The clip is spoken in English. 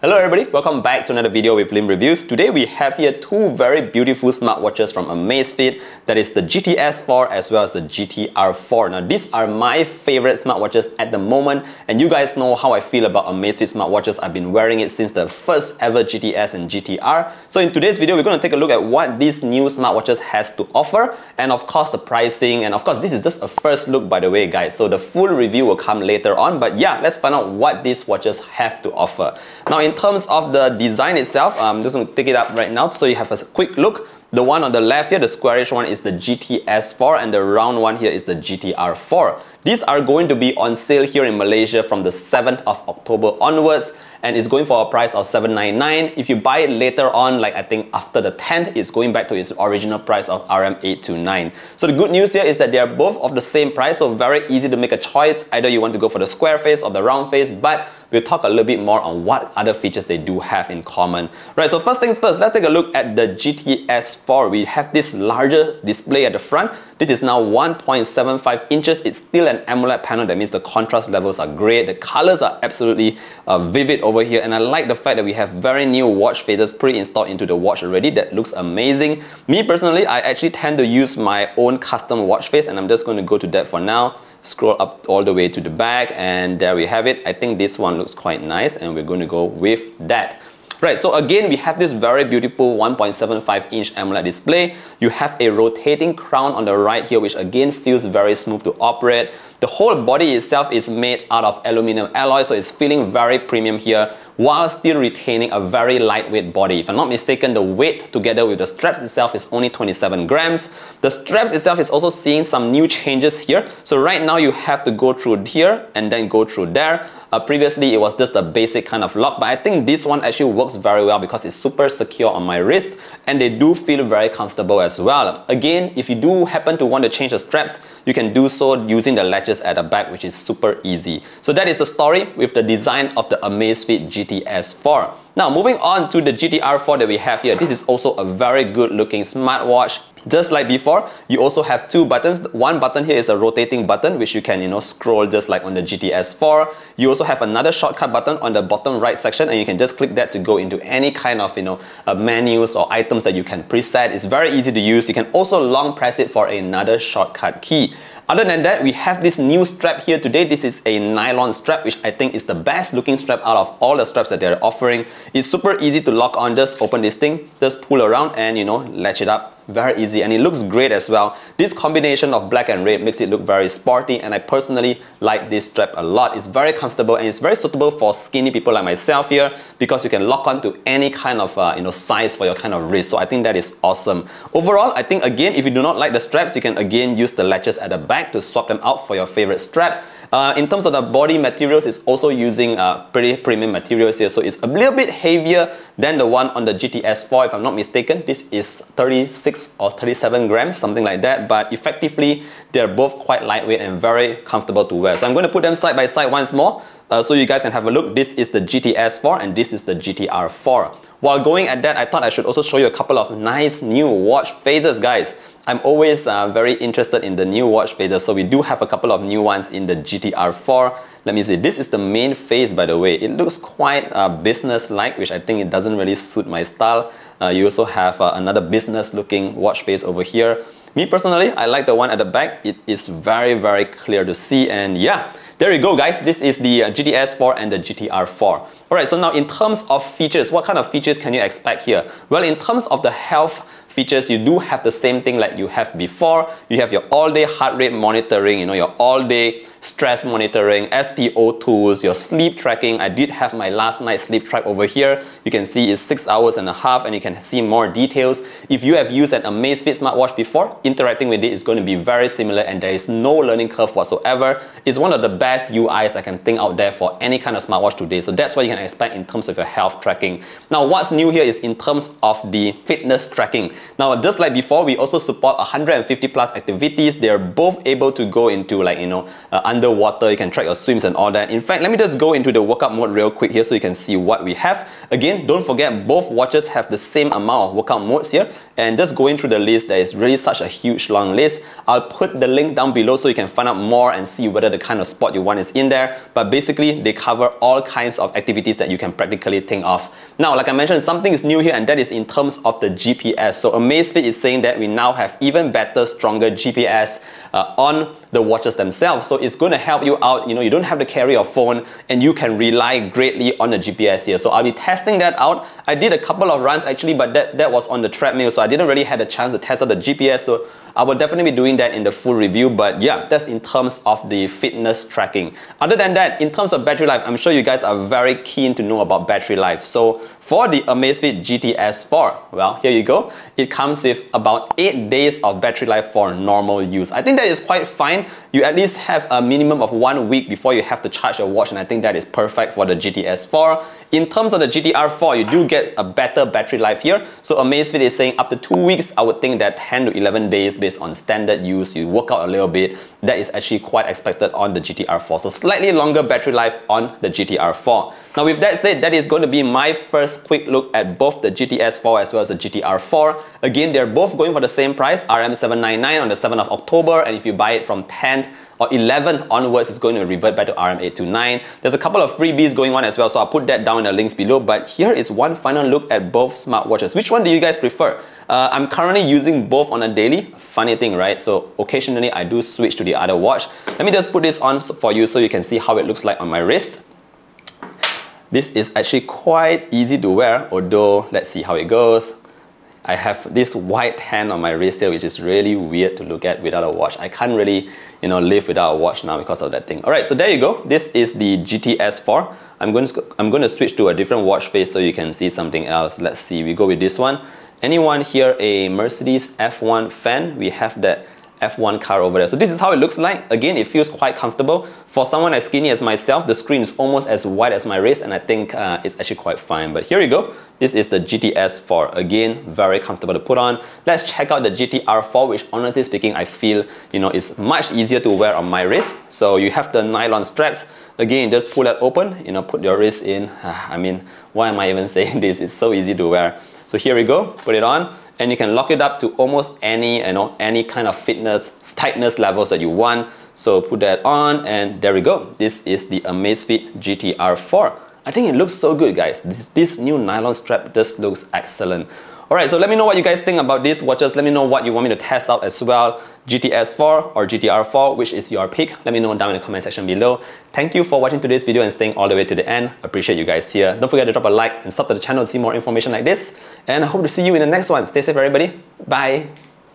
Hello everybody, welcome back to another video with Lim Reviews. Today we have here two very beautiful smartwatches from Amazfit. That is the GTS 4 as well as the GTR 4. Now these are my favorite smartwatches at the moment, and you guys know how I feel about Amazfit smartwatches. I've been wearing it since the first ever GTS and GTR. So in today's video, we're going to take a look at what these new smartwatches has to offer, and of course the pricing, and of course this is just a first look by the way guys, so the full review will come later on. But yeah, let's find out what these watches have to offer. Now in terms of the design itself, I'm just going to take it up right now so you have a quick look. The one on the left here, the squarish one, is the GTS 4 and the round one here is the GTR 4. These are going to be on sale here in Malaysia from the 7th of October onwards, and it's going for a price of $799. If you buy it later on, like I think after the 10th, it's going back to its original price of RM829. So the good news here is that they are both of the same price, so very easy to make a choice. Either you want to go for the square face or the round face, but we'll talk a little bit more on what other features they do have in common. Right, so first things first, let's take a look at the GTS 4. We have this larger display at the front. This is now 1.75 inches. It's still an AMOLED panel. That means the contrast levels are great. The colors are absolutely vivid over here. And I like the fact that we have very new watch faces pre-installed into the watch already. That looks amazing. Me personally, I actually tend to use my own custom watch face, and I'm just going to go to that for now. Scroll up all the way to the back, and there we have it. I think this one looks quite nice, and we're going to go with that. Right, so again, we have this very beautiful 1.75 inch AMOLED display. You have a rotating crown on the right here, which again feels very smooth to operate. The whole body itself is made out of aluminum alloy, so it's feeling very premium here, while still retaining a very lightweight body. If I'm not mistaken, the weight together with the straps itself is only 27 grams. The straps itself is also seeing some new changes here. So right now you have to go through here and then go through there. Previously it was just a basic kind of lock, but I think this one actually works very well because it's super secure on my wrist, and they do feel very comfortable as well. Again, if you do happen to want to change the straps, you can do so using the latches at the back, which is super easy. So that is the story with the design of the Amazfit GTS 4. Now moving on to the GTR 4 that we have here. This is also a very good looking smartwatch. Just like before, you also have two buttons. One button here is a rotating button, which you can, scroll just like on the GTS 4. You also have another shortcut button on the bottom right section, and you can just click that to go into any kind of, menus or items that you can preset. It's very easy to use. You can also long press it for another shortcut key. Other than that, we have this new strap here today. This is a nylon strap, which I think is the best looking strap out of all the straps that they're offering. It's super easy to lock on. Just open this thing, just pull around and latch it up. Very easy, and it looks great as well. This combination of black and red makes it look very sporty, and I personally like this strap a lot. It's very comfortable and it's very suitable for skinny people like myself here, because you can lock on to any kind of size for your kind of wrist. So I think that is awesome. Overall, I think again, if you do not like the straps, you can again use the latches at the back to swap them out for your favorite strap. In terms of the body materials, it's also using pretty premium materials here, so it's a little bit heavier than the one on the GTS 4 if I'm not mistaken. This is 36 or 37 grams, something like that, but effectively they're both quite lightweight and very comfortable to wear. So I'm going to put them side by side once more so you guys can have a look. This is the GTS 4 and this is the GTR 4. While going at that, I thought I should also show you a couple of nice new watch faces, guys. I'm always very interested in the new watch faces, so we do have a couple of new ones in the GTR 4. Let me see, this is the main face by the way. It looks quite business-like, which I think it doesn't really suit my style. You also have another business-looking watch face over here. Me personally, I like the one at the back. It is very, very clear to see, and yeah. There you go guys, this is the GTS 4 and the GTR 4. Alright, so now in terms of features, what kind of features can you expect here? Well, in terms of the health features, you do have the same thing like you have before. You have your all-day heart rate monitoring, your all-day stress monitoring, SPO tools, your sleep tracking. I did have my last night's sleep track over here. You can see it's 6.5 hours, and you can see more details. If you have used an Amazfit smartwatch before, interacting with it is going to be very similar, and there is no learning curve whatsoever. It's one of the best UIs I can think out there for any kind of smartwatch today. So that's what you can expect in terms of your health tracking. Now what's new here is in terms of the fitness tracking. Now just like before, we also support 150 plus activities. They're both able to go into underwater, you can track your swims and all that. In fact, let me just go into the workout mode real quick here so you can see what we have. Again, don't forget both watches have the same amount of workout modes here, and just going through the list, there is really such a huge long list. I'll put the link down below so you can find out more and see whether the kind of sport you want is in there. But basically, they cover all kinds of activities that you can practically think of. Now, like I mentioned, something is new here, and that is in terms of the GPS. So Amazfit is saying that we now have even better, stronger GPS on the watches themselves. So it's going to help you out. You don't have to carry your phone and you can rely greatly on the GPS here. So I'll be testing that out. I did a couple of runs actually, but that was on the treadmill, so I didn't really have a chance to test out the GPS. So I will definitely be doing that in the full review, but yeah, that's in terms of the fitness tracking. Other than that, in terms of battery life, I'm sure you guys are very keen to know about battery life. So for the Amazfit GTS 4, well, here you go. It comes with about 8 days of battery life for normal use. I think that is quite fine. You at least have a minimum of 1 week before you have to charge your watch, and I think that is perfect for the GTS 4. In terms of the GTR 4, you do get a better battery life here. So Amazfit is saying up to 2 weeks. I would think that 10 to 11 days based on standard use, you work out a little bit. That is actually quite expected on the GTR 4. So slightly longer battery life on the GTR 4. Now with that said, that is going to be my first quick look at both the GTS 4 as well as the GTR 4. Again, they're both going for the same price, RM799 on the 7th of October, and if you buy it from 10th or 11 onwards, it's going to revert back to RM829. There's a couple of freebies going on as well, so I'll put that down in the links below. But here is one final look at both smartwatches. Which one do you guys prefer? I'm currently using both on a daily. Funny thing, right? So occasionally I do switch to the other watch. Let me just put this on for you so you can see how it looks like on my wrist. This is actually quite easy to wear, although let's see how it goes. I have this white hand on my wrist here, which is really weird to look at without a watch. I can't really, live without a watch now because of that thing. Alright, so there you go. This is the GTS 4. I'm going to switch to a different watch face so you can see something else. Let's see, we go with this one. Anyone here a Mercedes F1 fan? We have that F1 car over there. So this is how it looks like. Again, it feels quite comfortable. For someone as skinny as myself, the screen is almost as wide as my wrist, and I think it's actually quite fine. But here you go. This is the GTS 4. Again, very comfortable to put on. Let's check out the GTR 4, which honestly speaking, I feel, is much easier to wear on my wrist. So you have the nylon straps. Again, just pull that open, put your wrist in. I mean, why am I even saying this? It's so easy to wear. So here we go, put it on, and you can lock it up to almost any, any kind of tightness levels that you want. So put that on, and there we go. This is the Amazfit GTR 4. I think it looks so good, guys. This new nylon strap just looks excellent. Alright, so let me know what you guys think about these watches. Let me know what you want me to test out as well. GTS 4 or GTR 4, which is your pick? Let me know down in the comment section below. Thank you for watching today's video and staying all the way to the end. Appreciate you guys here. Don't forget to drop a like and sub to the channel to see more information like this. And I hope to see you in the next one. Stay safe, everybody. Bye.